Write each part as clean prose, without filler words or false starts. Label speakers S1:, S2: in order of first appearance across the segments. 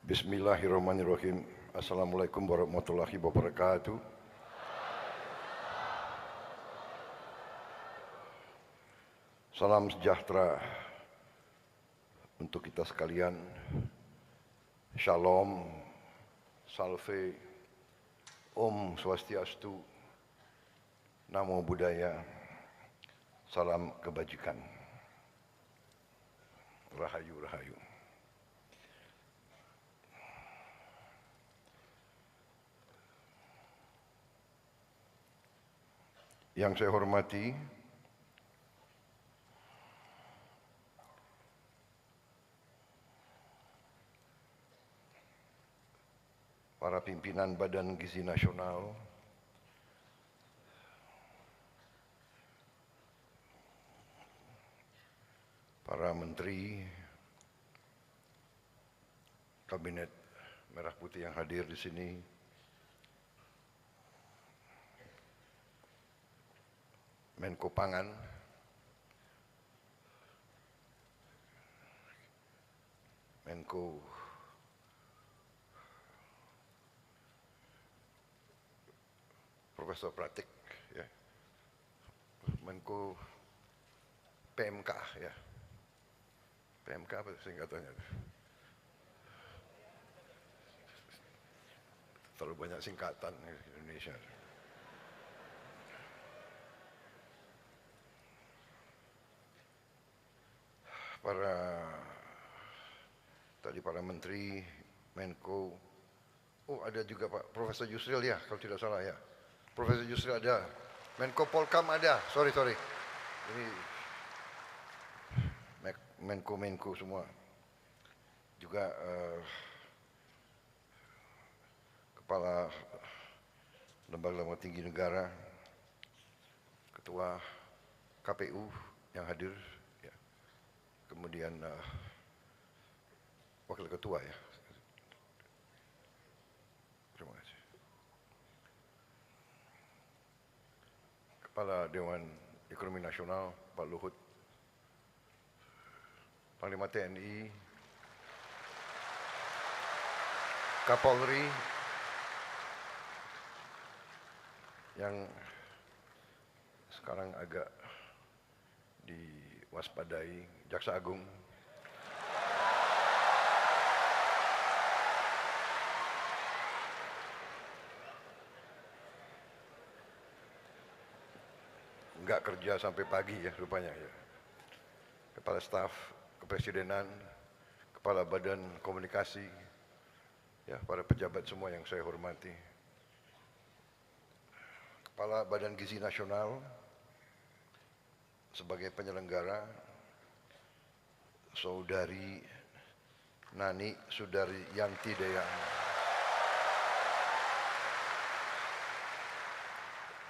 S1: Bismillahirrahmanirrahim. Assalamualaikum warahmatullahi wabarakatuh. Salam sejahtera untuk kita sekalian. Shalom, salve, Om Swastiastu, Namo Buddhaya, salam kebajikan. Rahayu, rahayu. Yang saya hormati para pimpinan Badan Gizi Nasional, para menteri, kabinet merah putih yang hadir di sini, Menko Pangan, Menko Profesor Pratik, ya, Menko PMK, ya, PMK apa singkatannya? Terlalu banyak singkatan di Indonesia. Para menteri, Menko, oh ada juga Pak Profesor Yusril ya, kalau tidak salah ya. Profesor Yusril ada, Menko Polkam ada, sorry. Ini Menko semua. Juga Kepala Lembaga Tinggi Negara, Ketua KPU yang hadir, ya. Kemudian Wakil Ketua, ya. Terima kasih. Kepala Dewan Ekonomi Nasional Pak Luhut, Panglima TNI, Kapolri yang sekarang agak diwaspadai, Jaksa Agung, nggak kerja sampai pagi ya rupanya ya. Kepala Staf Kepresidenan, Kepala Badan Komunikasi, ya, para pejabat semua yang saya hormati. Kepala Badan Gizi Nasional sebagai penyelenggara, Saudari Nani Sudari Yanti Deyang,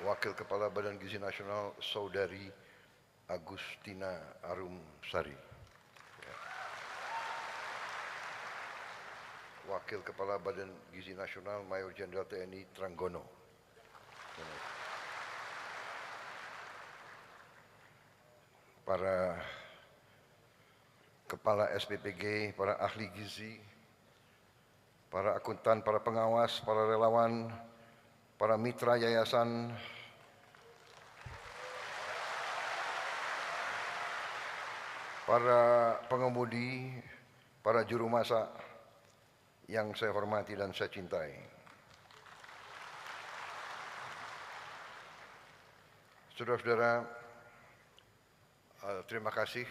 S1: Wakil Kepala Badan Gizi Nasional Saudari Agustina Arumsari, ya. Wakil Kepala Badan Gizi Nasional Mayor Jenderal TNI Tranggono, para kepala SPPG, para ahli gizi, para akuntan, para pengawas, para relawan, para mitra yayasan, para pengemudi, para juru masak yang saya hormati dan saya cintai. Saudara-saudara, terima kasih.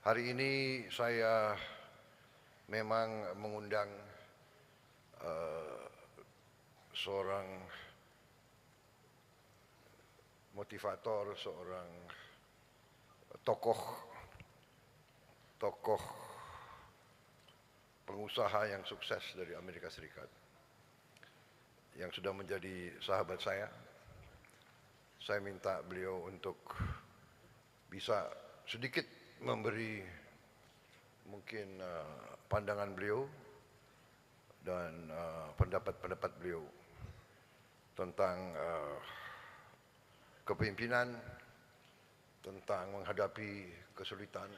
S1: Hari ini saya memang mengundang seorang motivator, seorang tokoh pengusaha yang sukses dari Amerika Serikat, yang sudah menjadi sahabat saya. Saya minta beliau untuk bisa sedikit memberi mungkin pandangan beliau dan pendapat-pendapat beliau tentang kepemimpinan, tentang menghadapi kesulitan,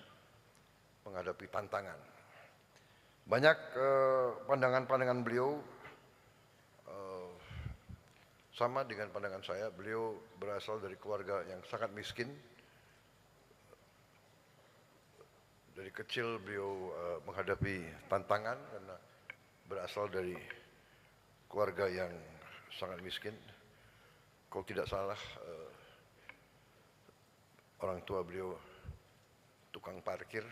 S1: menghadapi tantangan. Banyak pandangan-pandangan beliau sama dengan pandangan saya. Beliau berasal dari keluarga yang sangat miskin. Dari kecil beliau menghadapi tantangan karena berasal dari keluarga yang sangat miskin. Kalau tidak salah, orang tua beliau tukang parkir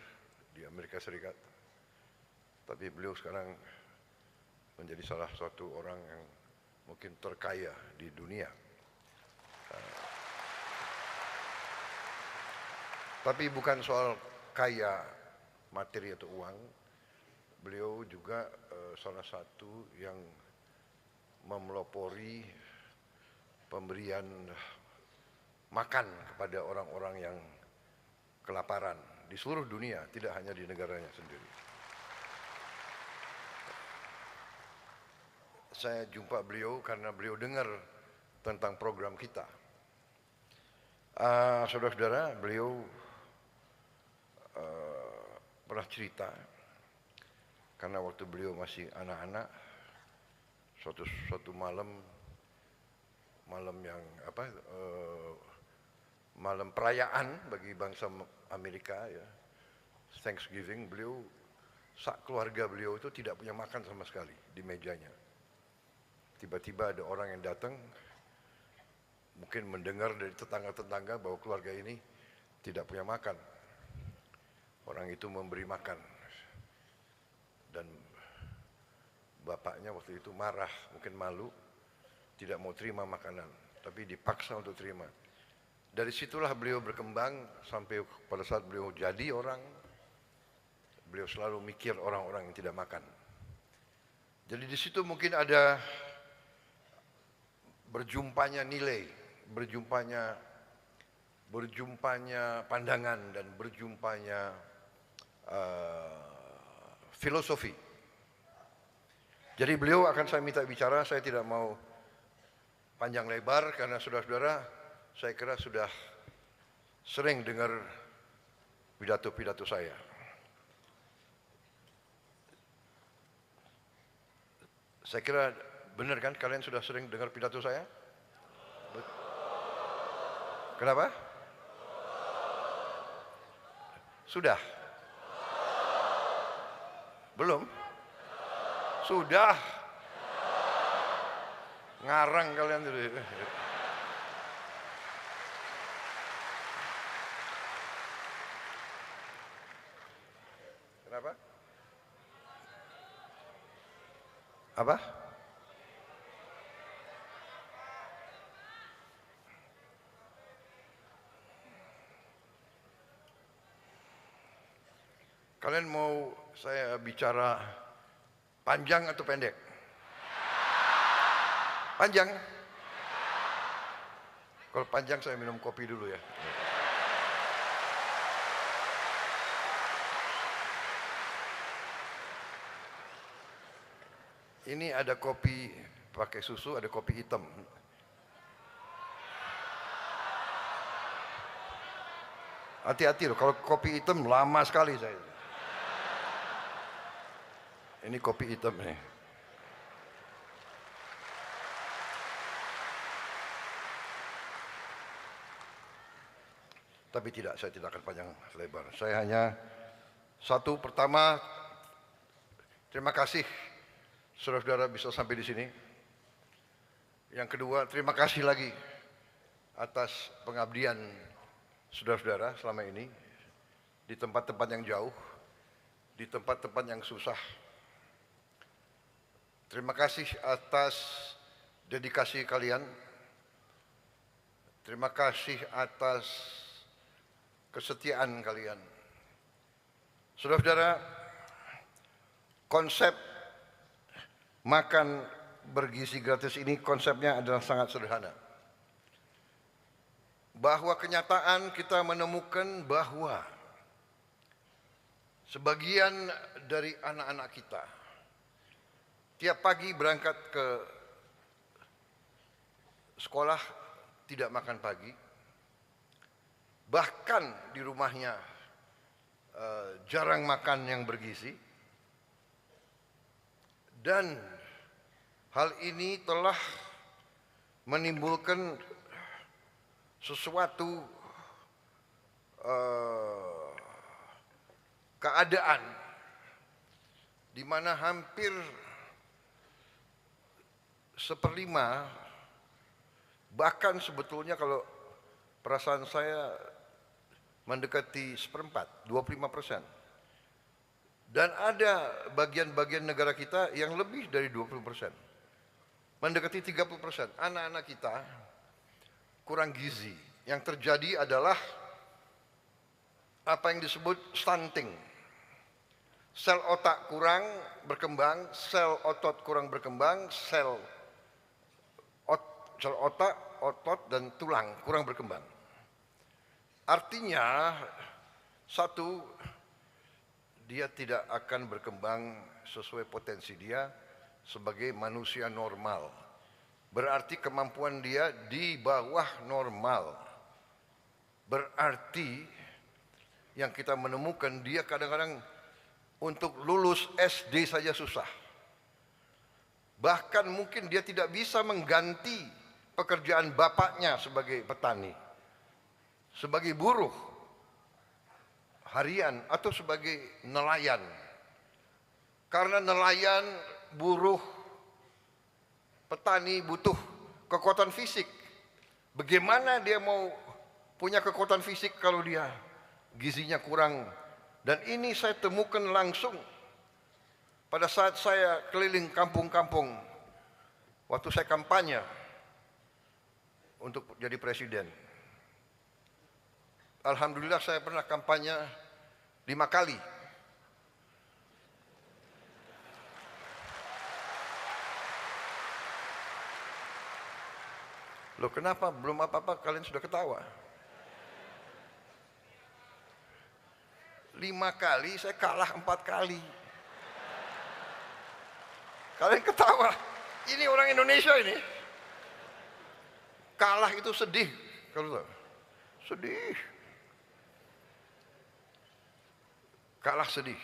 S1: di Amerika Serikat. Tapi beliau sekarang menjadi salah satu orang yang mungkin terkaya di dunia. Tapi bukan soal kaya materi atau uang. Beliau juga salah satu yang memelopori pemberian makan kepada orang-orang yang kelaparan di seluruh dunia, tidak hanya di negaranya sendiri. Saya jumpa beliau karena beliau dengar tentang program kita. Saudara-saudara, beliau pernah cerita karena waktu beliau masih anak-anak, suatu malam yang malam perayaan bagi bangsa Amerika, ya, Thanksgiving, keluarga beliau itu tidak punya makan sama sekali di mejanya. Tiba-tiba ada orang yang datang, mungkin mendengar dari tetangga-tetangga bahwa keluarga ini tidak punya makan. Orang itu memberi makan, dan bapaknya waktu itu marah, mungkin malu, tidak mau terima makanan, tapi dipaksa untuk terima. Dari situlah beliau berkembang sampai pada saat beliau jadi orang, beliau selalu mikir orang-orang yang tidak makan. Jadi di situ mungkin ada berjumpanya nilai, berjumpanya pandangan, dan berjumpanya filosofi. Jadi beliau akan saya minta bicara, saya tidak mau panjang lebar karena saudara-saudara, saya kira sudah sering dengar pidato-pidato saya. Saya kira benar kan, kalian sudah sering dengar pidato saya? Kenapa? Sudah? Belum? Sudah? Ngarang kalian tuh. Kenapa? Apa? Kalian mau saya bicara panjang atau pendek? Panjang? Kalau panjang saya minum kopi dulu ya. Ini ada kopi pakai susu, ada kopi hitam. Hati-hati loh, kalau kopi hitam lama sekali saya. Ini kopi hitam nih. Tapi tidak, saya tidak akan panjang lebar. Saya hanya satu, pertama, terima kasih saudara-saudara bisa sampai di sini. Yang kedua, terima kasih lagi atas pengabdian saudara-saudara selama ini di tempat-tempat yang jauh, di tempat-tempat yang susah. Terima kasih atas dedikasi kalian. Terima kasih atas kesetiaan kalian. Saudara-saudara, konsep makan bergizi gratis ini konsepnya adalah sangat sederhana. Bahwa kenyataan kita menemukan bahwa sebagian dari anak-anak kita tiap pagi berangkat ke sekolah tidak makan pagi, bahkan di rumahnya jarang makan yang bergizi, Dan hal ini telah menimbulkan sesuatu keadaan di mana hampir 1/5, bahkan sebetulnya kalau perasaan saya mendekati 1/4, 25%. Dan ada bagian-bagian negara kita yang lebih dari 20%, mendekati 30%. Anak-anak kita kurang gizi. Yang terjadi adalah apa yang disebut stunting. Sel otak kurang berkembang, sel otot kurang berkembang, sel otak, otot, dan tulang kurang berkembang. Artinya, satu, dia tidak akan berkembang sesuai potensi dia sebagai manusia normal. Berarti kemampuan dia di bawah normal. Berarti yang kita menemukan dia kadang-kadang untuk lulus SD saja susah. Bahkan mungkin dia tidak bisa mengganti pekerjaan bapaknya sebagai petani, sebagai buruh harian, atau sebagai nelayan. Karena nelayan, buruh, petani butuh kekuatan fisik. Bagaimana dia mau punya kekuatan fisik kalau dia gizinya kurang? Dan ini saya temukan langsung pada saat saya keliling kampung-kampung waktu saya kampanye untuk jadi presiden. Alhamdulillah saya pernah kampanye 5 kali. Loh, kenapa belum apa-apa kalian sudah ketawa? 5 kali, saya kalah 4 kali. Kalian ketawa. Ini orang Indonesia ini. Kalah itu sedih. Kalau sedih. Kalah sedih.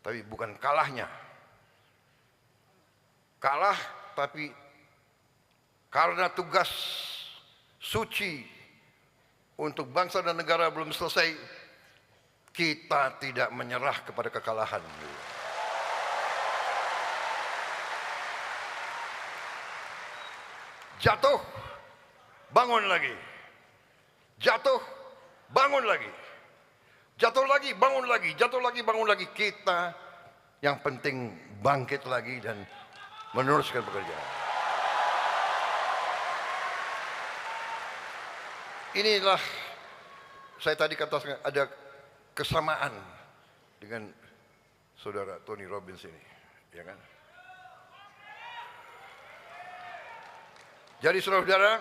S1: Tapi bukan kalahnya. Kalah tapi karena tugas suci untuk bangsa dan negara belum selesai, kita tidak menyerah kepada kekalahan. Jatuh, bangun lagi. Jatuh, bangun lagi. Jatuh lagi, bangun lagi. Jatuh lagi, bangun lagi. Kita yang penting bangkit lagi dan meneruskan pekerjaan. Inilah saya tadi katakan ada kesamaan dengan saudara Tony Robbins ini, ya kan? Jadi saudara-saudara,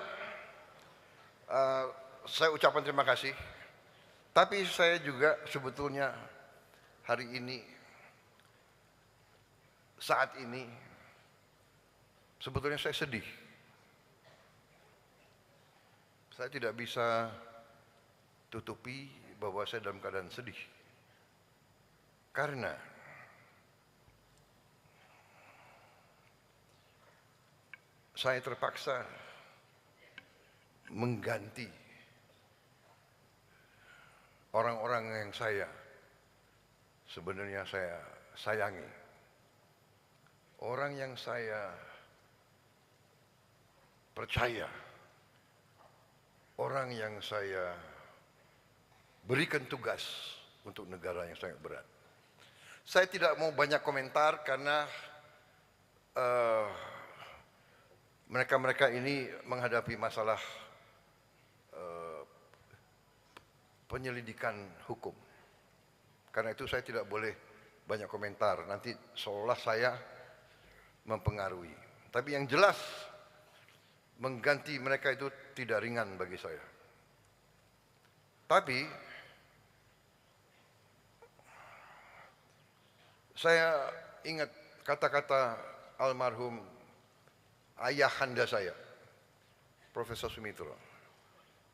S1: saya ucapkan terima kasih. Tapi saya juga sebetulnya hari ini, saat ini, sebetulnya saya sedih. Saya tidak bisa tutupi bahwa saya dalam keadaan sedih. Karena saya terpaksa mengganti orang-orang yang sebenarnya saya sayangi. Orang yang saya percaya. Orang yang saya berikan tugas untuk negara yang sangat berat. Saya tidak mau banyak komentar karena mereka-mereka ini menghadapi masalah penyelidikan hukum. Karena itu saya tidak boleh banyak komentar. Nanti seolah saya mempengaruhi. Tapi yang jelas, mengganti mereka itu tidak ringan bagi saya. Tapi saya ingat kata-kata almarhum ayahanda saya, Profesor Sumitro,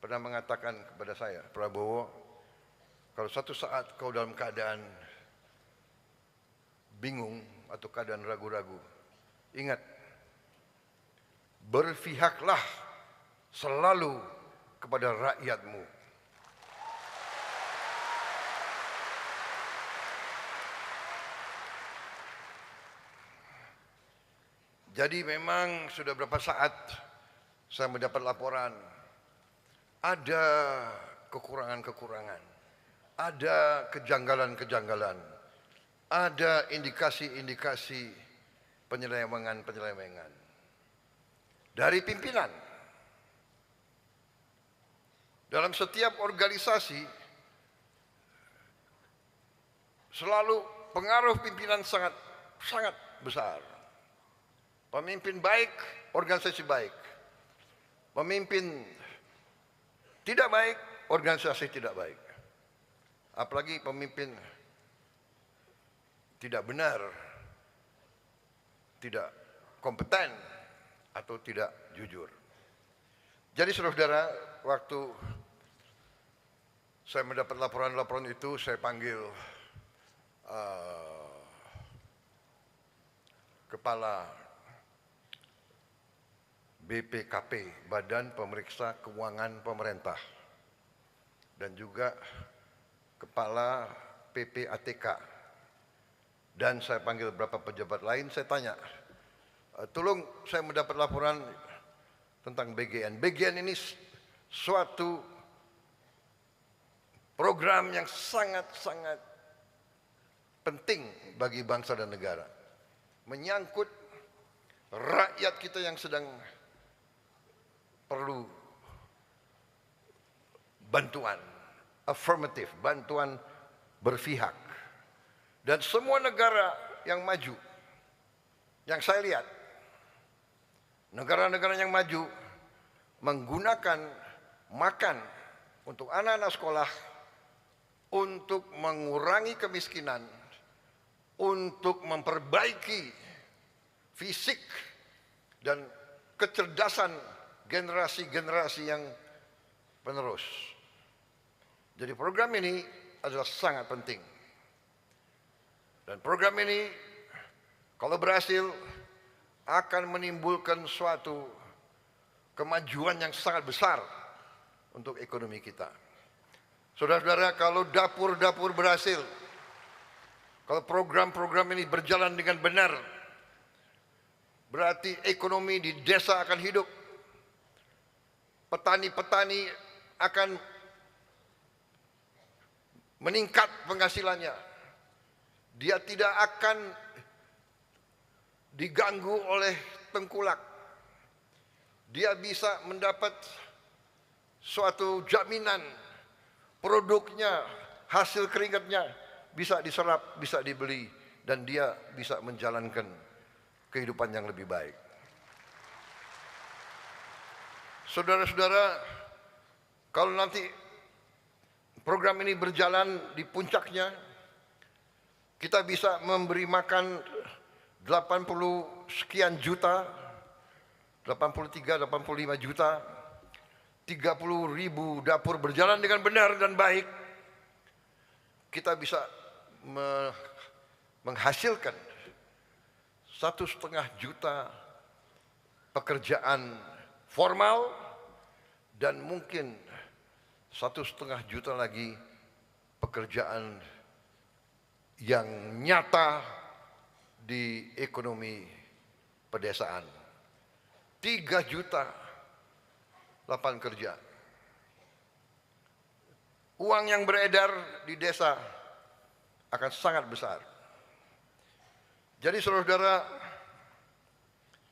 S1: pernah mengatakan kepada saya, Prabowo, kalau satu saat kau dalam keadaan bingung atau keadaan ragu-ragu, ingat, berpihaklah selalu kepada rakyatmu. Jadi memang sudah berapa saat saya mendapat laporan, ada kekurangan-kekurangan, ada kejanggalan-kejanggalan, ada indikasi-indikasi penyelewengan-penyelewengan dari pimpinan. Dalam setiap organisasi selalu pengaruh pimpinan sangat besar. Pemimpin baik, organisasi baik. Pemimpin tidak baik, organisasi tidak baik. Apalagi pemimpin tidak benar, tidak kompeten, atau tidak jujur. Jadi saudara-saudara, waktu saya mendapat laporan-laporan itu, saya panggil kepala BPKP, Badan Pemeriksa Keuangan Pemerintah, dan juga kepala PPATK, dan saya panggil beberapa pejabat lain. Saya tanya, tolong, saya mendapat laporan tentang BGN. BGN ini suatu program yang sangat-sangat penting bagi bangsa dan negara, menyangkut rakyat kita yang sedang perlu bantuan afirmatif, bantuan berpihak. Dan semua negara yang maju, yang saya lihat, negara-negara yang maju menggunakan makan untuk anak-anak sekolah, untuk mengurangi kemiskinan, untuk memperbaiki fisik dan kecerdasan generasi-generasi yang penerus. Jadi program ini adalah sangat penting. Dan program ini kalau berhasil akan menimbulkan suatu kemajuan yang sangat besar untuk ekonomi kita. Saudara-saudara, kalau dapur-dapur berhasil, kalau program-program ini berjalan dengan benar, berarti ekonomi di desa akan hidup. Petani-petani akan meningkat penghasilannya. Dia tidak akan diganggu oleh tengkulak. Dia bisa mendapat suatu jaminan produknya, hasil keringatnya bisa diserap, bisa dibeli, dan dia bisa menjalankan kehidupan yang lebih baik. Saudara-saudara, kalau nanti program ini berjalan di puncaknya, kita bisa memberi makan 80 sekian juta, 83, 85 juta, 30.000 dapur berjalan dengan benar dan baik. Kita bisa menghasilkan 1,5 juta pekerjaan formal, dan mungkin 1,5 juta lagi pekerjaan yang nyata di ekonomi pedesaan. 3 juta lapangan kerja. Uang yang beredar di desa akan sangat besar. Jadi saudara-saudara,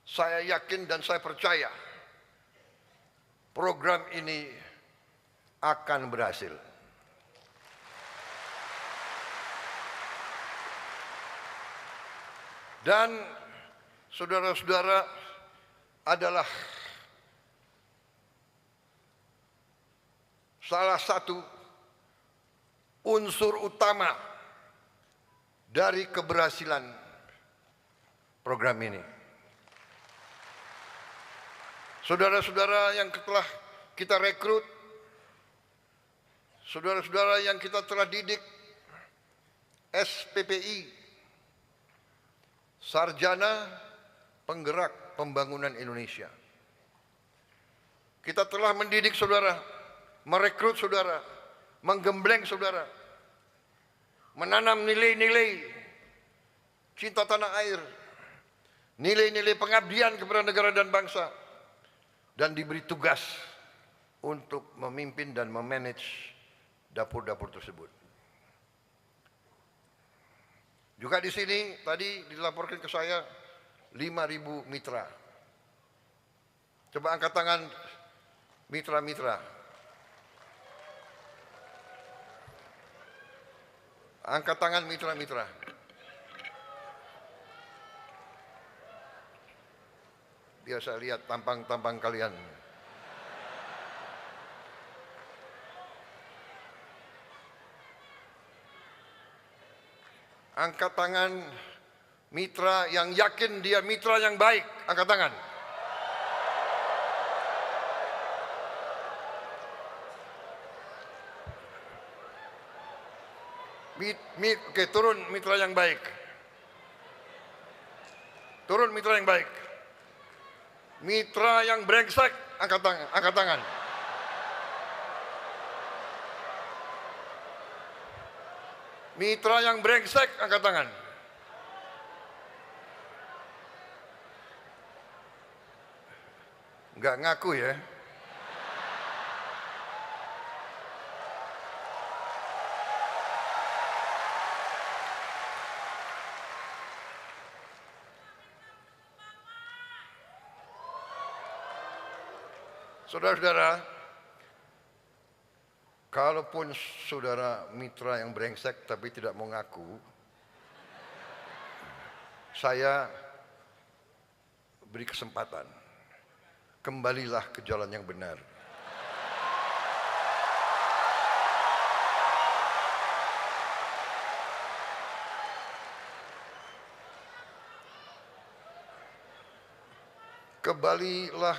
S1: saya yakin dan saya percaya program ini akan berhasil. Dan saudara-saudara adalah salah satu unsur utama dari keberhasilan program ini. Saudara-saudara yang telah kita rekrut, saudara-saudara yang kita telah didik SPPI, sarjana penggerak pembangunan Indonesia. Kita telah mendidik saudara, merekrut saudara, menggembleng saudara, menanam nilai-nilai cinta tanah air, nilai-nilai pengabdian kepada negara dan bangsa, dan diberi tugas untuk memimpin dan memanage dapur-dapur tersebut. Juga di sini tadi dilaporkan ke saya 5.000 mitra. Coba angkat tangan mitra-mitra. Angkat tangan mitra-mitra. Biar saya lihat tampang-tampang kalian. Angkat tangan mitra yang yakin dia mitra yang baik. Angkat tangan. Oke, turun mitra yang baik. Turun mitra yang baik. Mitra yang brengsek, angkat tangan. Angkat tangan. Mitra yang brengsek, angkat tangan. Enggak ngaku ya. Saudara-saudara, kalaupun saudara mitra yang brengsek tapi tidak mau ngaku, saya beri kesempatan. Kembalilah ke jalan yang benar. Kembalilah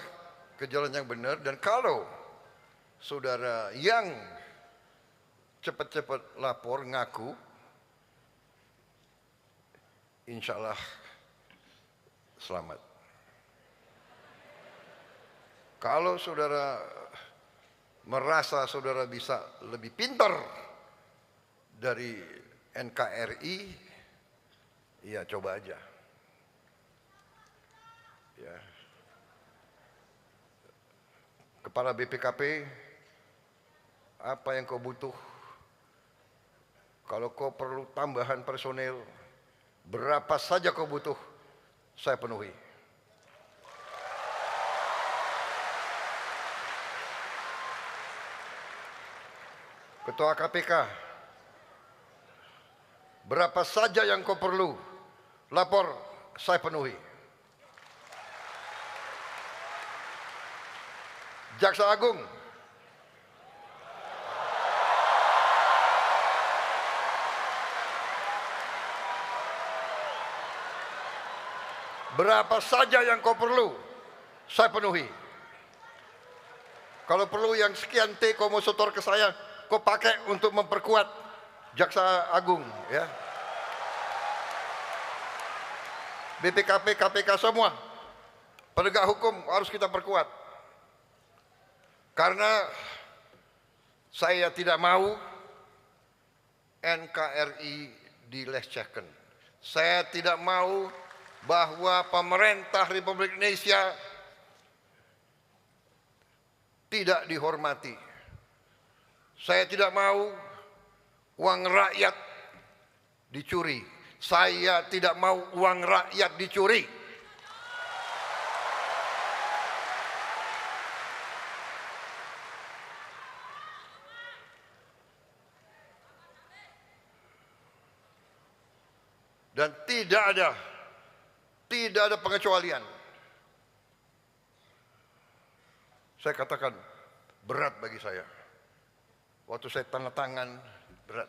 S1: ke jalan yang benar, dan kalau saudara yang cepat-cepat lapor ngaku, insya Allah selamat. Kalau saudara merasa saudara bisa lebih pintar dari NKRI, ya coba aja. Ya. Kepala BPKP, apa yang kau butuh? Kalau kau perlu tambahan personel, berapa saja kau butuh, saya penuhi. Ketua KPK, berapa saja yang kau perlu, lapor, saya penuhi. Jaksa Agung, berapa saja yang kau perlu, saya penuhi. Kalau perlu yang sekian T kau mau setor ke saya, kau pakai untuk memperkuat Jaksa Agung, ya. BPKP, KPK semua, penegak hukum harus kita perkuat. Karena saya tidak mau NKRI dilecehkan. Saya tidak mau bahwa pemerintah Republik Indonesia tidak dihormati. Saya tidak mau uang rakyat dicuri. Saya tidak mau uang rakyat dicuri. Dan tidak ada pengecualian. Saya katakan berat bagi saya. Waktu saya tanda tangan, berat.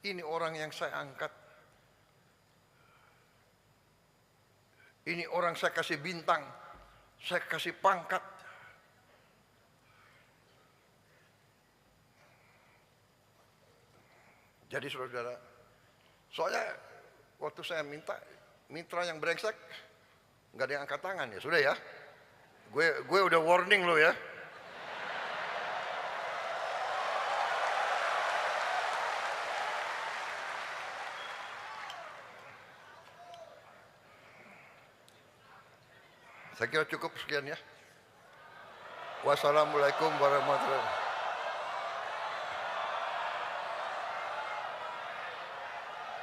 S1: Ini orang yang saya angkat. Ini orang saya kasih bintang, saya kasih pangkat. Jadi saudara, soalnya waktu saya minta, mitra yang brengsek, nggak ada yang angkat tangan ya, sudah ya. Gue udah warning lo ya. Saya kira cukup sekian ya. Wassalamualaikum warahmatullahi wabarakatuh.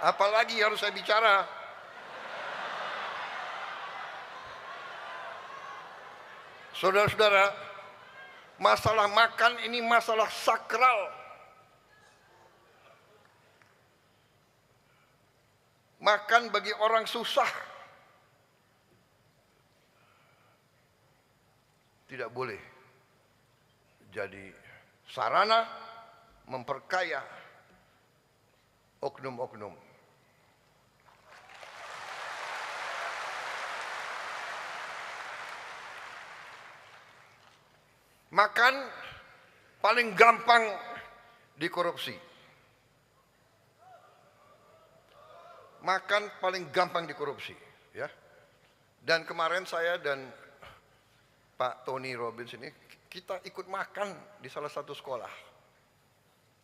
S1: Apalagi harus saya bicara? Saudara-saudara, masalah makan ini masalah sakral. Makan bagi orang susah tidak boleh jadi sarana memperkaya oknum-oknum. Makan paling gampang dikorupsi. Makan paling gampang dikorupsi, ya. Dan kemarin saya dan Pak Tony Robbins ini kita ikut makan di salah satu sekolah.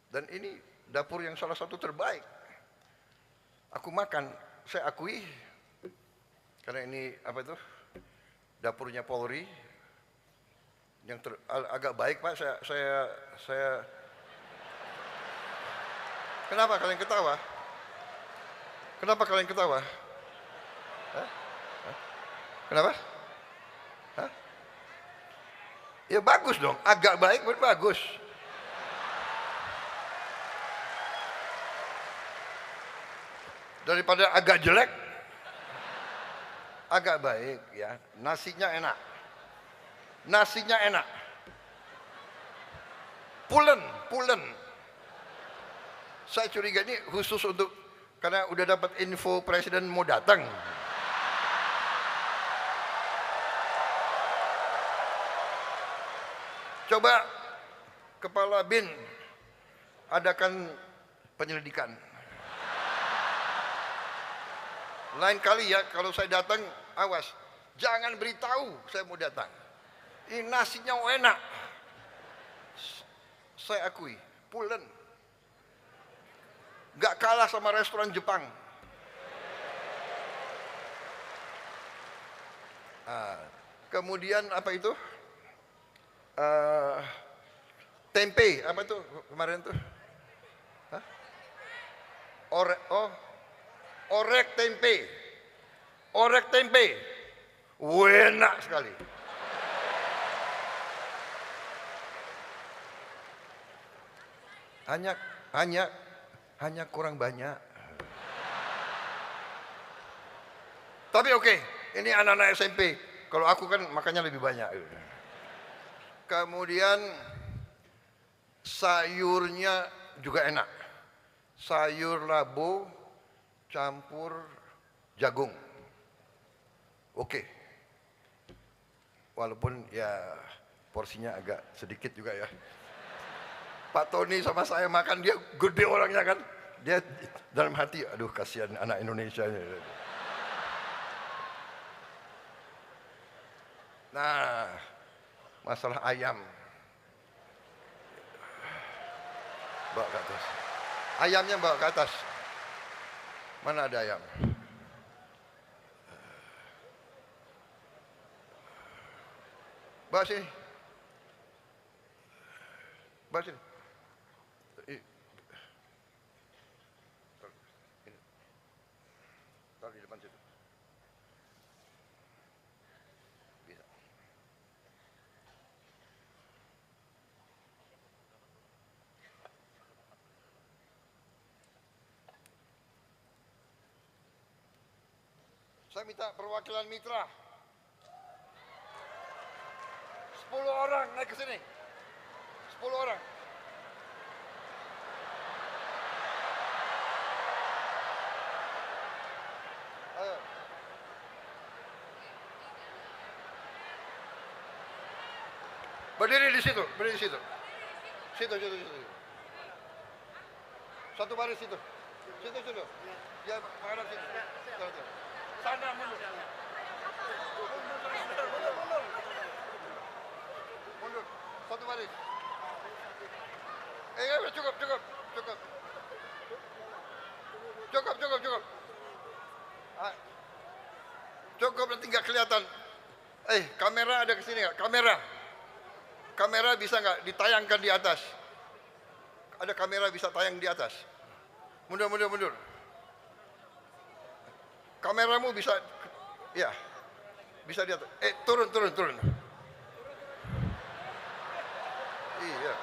S1: Dan ini dapur yang salah satu terbaik. Aku makan, saya akui karena ini apa itu? Dapurnya Polri yang agak baik, Pak. Saya Kenapa kalian ketawa? Kenapa kalian ketawa? Hah? Hah? Kenapa? Hah? Ya bagus dong, agak baik pun bagus. Daripada agak jelek, agak baik ya. Nasinya enak. Nasinya enak. Pulen. Saya curiga ini khusus untuk karena udah dapat info presiden mau datang. Coba Kepala BIN adakan penyelidikan. Lain kali ya kalau saya datang, awas, jangan beritahu saya mau datang. Ini nasinya enak. Saya akui, pulen. Gak kalah sama restoran Jepang. Kemudian apa itu? Tempe, apa itu kemarin tuh? Hah? Orek tempe. Orek tempe. Enak sekali. Hanya kurang banyak. Tapi oke, ini anak-anak SMP. Kalau aku kan makannya lebih banyak. Kemudian sayurnya juga enak. Sayur labu campur jagung. Oke. Walaupun ya porsinya agak sedikit juga ya. Pak Tony sama saya makan, dia gede orangnya kan. Dia dalam hati, aduh kasihan anak Indonesia. Nah, masalah ayam. Bawa ke atas. Ayamnya bawa ke atas. Mana ada ayam? Bawa sini. Bawa sini. Taruh di depan situ. Bisa. Saya minta perwakilan mitra. 10 orang naik ke sini. 10 orang. Ayo. Berdiri di situ, berdiri di situ. Situ. Satu baris situ. Situ. Ya, menghadap situ. Sana mundur. Mundur. Satu baris. Cukup. Cukup. Cukup nanti nggak kelihatan. Kamera ada ke sini nggak? Kamera bisa nggak ditayangkan di atas? Ada kamera bisa tayang di atas? Mundur. Kameramu bisa, ya, bisa di atas. Turun. Iya.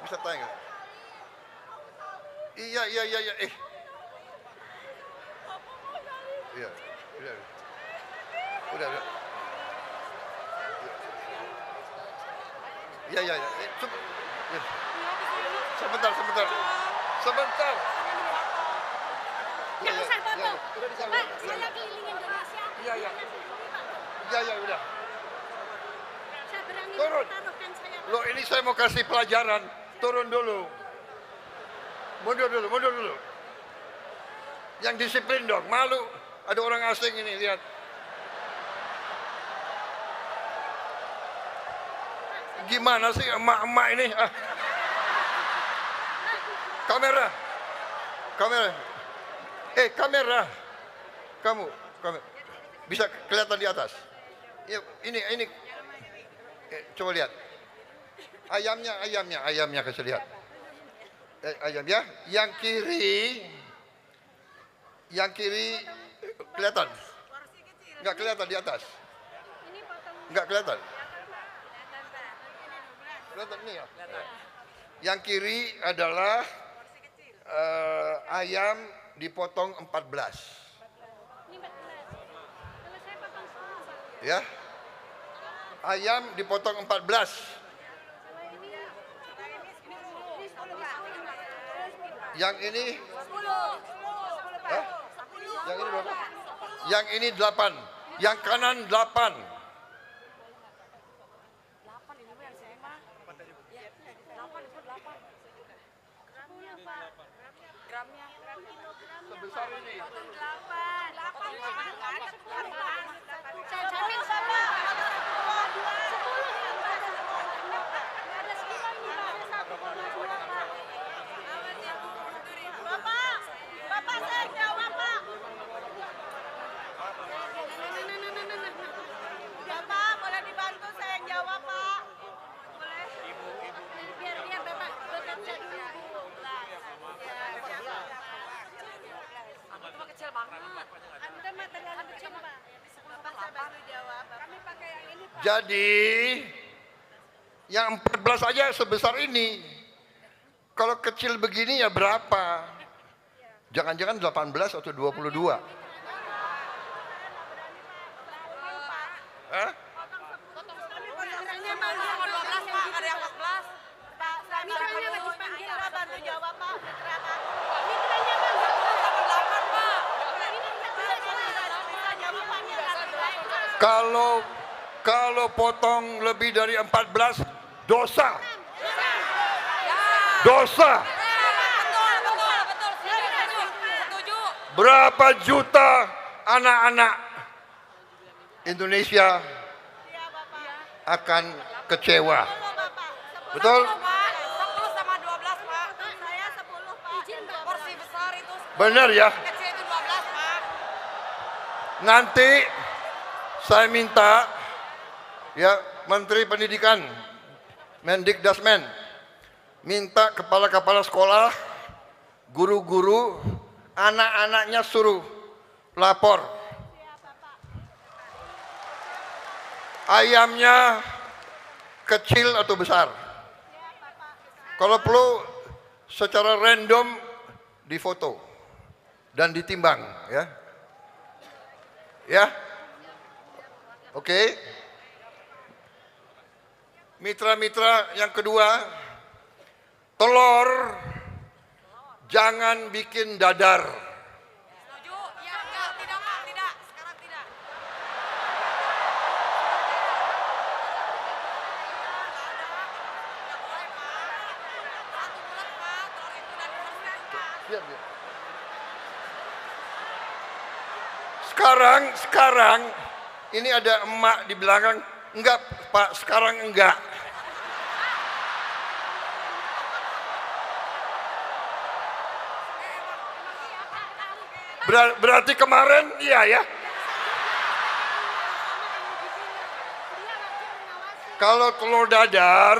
S1: Bisa tayang nggak? Iya. Iya, udah. Iya. Sebentar.
S2: Nggak usah foto. Pak, saya keliling Indonesia.
S1: Iya, udah.
S2: Saya berani
S1: Turun.
S2: taruhkan saya.
S1: Loh, ini saya mau kasih pelajaran. Turun dulu. Mundur dulu. Yang disiplin dong, malu. Ada orang asing ini, lihat. Gimana sih emak-emak ini? Kamera. Kamera. Kamu. Bisa kelihatan di atas. Ya, ini. Coba lihat. Ayamnya kasih lihat. Ayam ya. Yang kiri kelihatan. Enggak kelihatan di atas. Enggak kelihatan. Kelihatan nih ya. Yang kiri adalah ayam dipotong 14.
S2: Ini 14. Kalau saya potong 10, Pak.
S1: Ya. Ayam dipotong 14. Yang ini
S2: 10.
S1: Hah? Yang ini berapa? Yang ini 8. Yang kanan 8.
S2: Gramnya.
S1: Sebesar ini.
S2: Saya jamin sama. 10. Ada sekitar ini, Pak. 1,2, Pak. Bapak saya jawab, Pak. Bapak, boleh dibantu saya yang jawab, Pak? Boleh. Biar Bapak bekerja dulu. Itu kecil banget. Anda mah terlalu kecil, Pak. Bapak saya bantu jawab. Kami pakai yang ini, Pak.
S1: Jadi yang 14 aja sebesar ini. Kalau kecil begini ya berapa? Jangan-jangan 18 atau 22. Hah?
S2: Mitranya mana? 12, Pak. Ada yang 14. Pak, saya mitranya lagi panggil, Pak. Bantu jawab, Pak. Mitranya mana? 8, Pak.
S1: Kalau potong lebih dari 14 dosa. Dosa.
S2: Betul. Setuju.
S1: Berapa juta anak-anak Indonesia akan kecewa. Betul?
S2: 10 sama 12, Pak. Saya 10, Pak. Porsi besar itu.
S1: Benar ya?
S2: Kecil itu 12, Pak.
S1: Nanti saya minta ya Menteri Pendidikan, Mendikdasmen, minta kepala-kepala sekolah, guru-guru, anak-anaknya suruh lapor. Ayamnya kecil atau besar. Kalau perlu secara random difoto dan ditimbang ya. Ya. Oke. Mitra-mitra yang kedua, telur jangan bikin dadar.
S2: Setuju? Ya, tidak, Pak. Tidak. Sekarang tidak.
S1: Siap ya. Sekarang ini ada emak di belakang. Enggak, Pak, sekarang enggak. Berarti kemarin iya ya. Kalau telur dadar,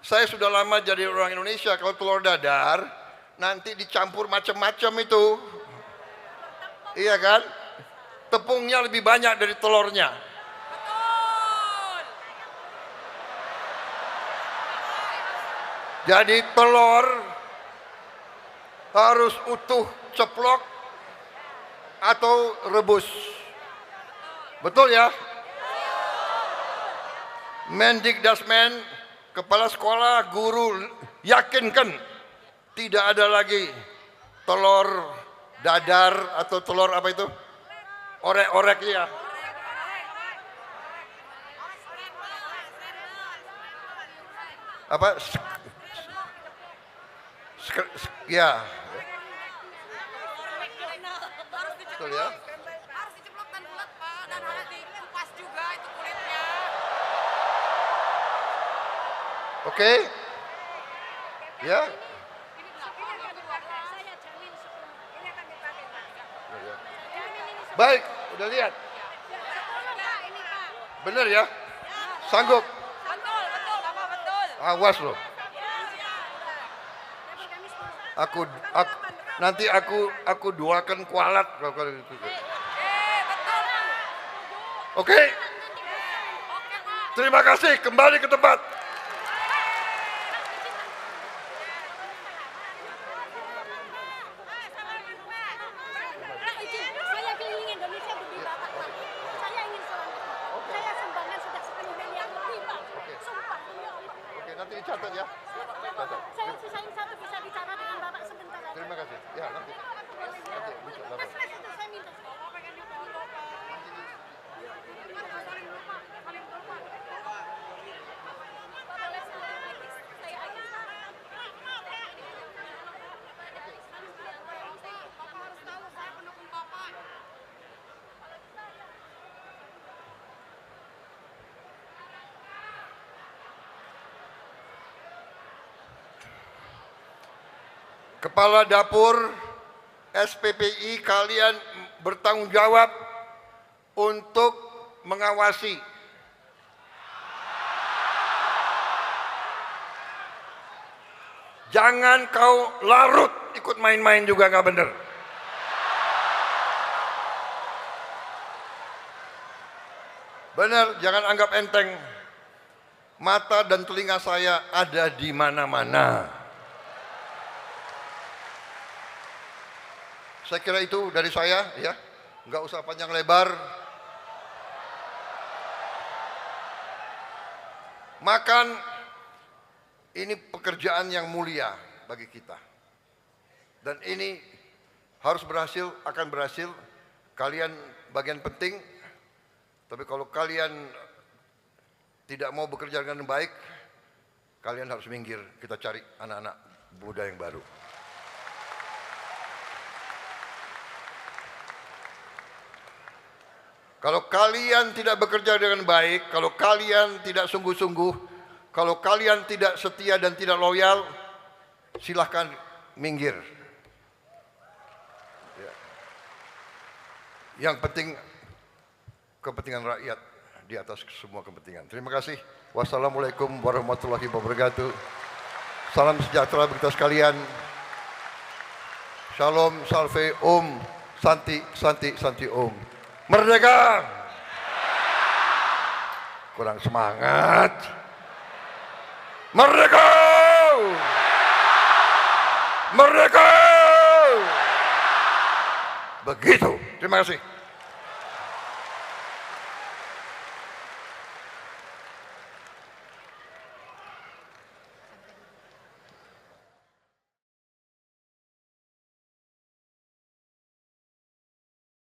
S1: saya sudah lama jadi orang Indonesia. Kalau telur dadar, nanti dicampur macam-macam itu. Iya kan? Tepungnya lebih banyak dari telurnya. Jadi telur harus utuh, ceplok, atau rebus. Betul ya? Mendikdasmen, kepala sekolah, guru, yakinkan tidak ada lagi telur dadar atau telur apa itu? Orek-orek ya. Apa? Ya. Betul ya?
S2: Harus diceplok dan bulat, Pak, dan harus dikupas juga itu kulitnya.
S1: Oke? Ya? Baik, udah lihat. Bener ya? Sanggup?
S2: Betul, Bapak, betul.
S1: Awas loh. Nanti aku doakan kualat kalau itu.
S2: Betul.
S1: Oke? Terima kasih, kembali ke tempat.
S3: Saya keliling Indonesia berdiri Bapak, Pak. Saya ingin selamat. Saya sumbangan sudah 10 miliar lebih, Pak. Sumpah, demi Allah.
S1: Oke, nanti dicatat ya. Catat.
S3: Saya sisain satu bisa bicara dengan Bapak sebentar aja.
S1: Terima kasih. Ya, nanti. Bisa lapor.
S3: Mas, itu saya minta.
S1: Kepala dapur SPPI, kalian bertanggung jawab untuk mengawasi. Jangan kau larut ikut main-main juga, nggak bener. Bener, jangan anggap enteng. Mata dan telinga saya ada di mana-mana. Saya kira itu dari saya, ya, nggak usah panjang lebar. Makan ini pekerjaan yang mulia bagi kita, dan ini harus berhasil, akan berhasil. Kalian bagian penting, tapi kalau kalian tidak mau bekerja dengan baik, kalian harus minggir. Kita cari anak-anak muda yang baru. Kalau kalian tidak bekerja dengan baik, kalau kalian tidak sungguh-sungguh, kalau kalian tidak setia dan tidak loyal, silahkan minggir. Ya. Yang penting kepentingan rakyat di atas semua kepentingan. Terima kasih. Wassalamualaikum warahmatullahi wabarakatuh. Salam sejahtera bagi kita sekalian. Shalom, salve, om, santi, santi, santi, om. Merdeka! Kurang semangat. Merdeka! Merdeka! Begitu. Terima kasih.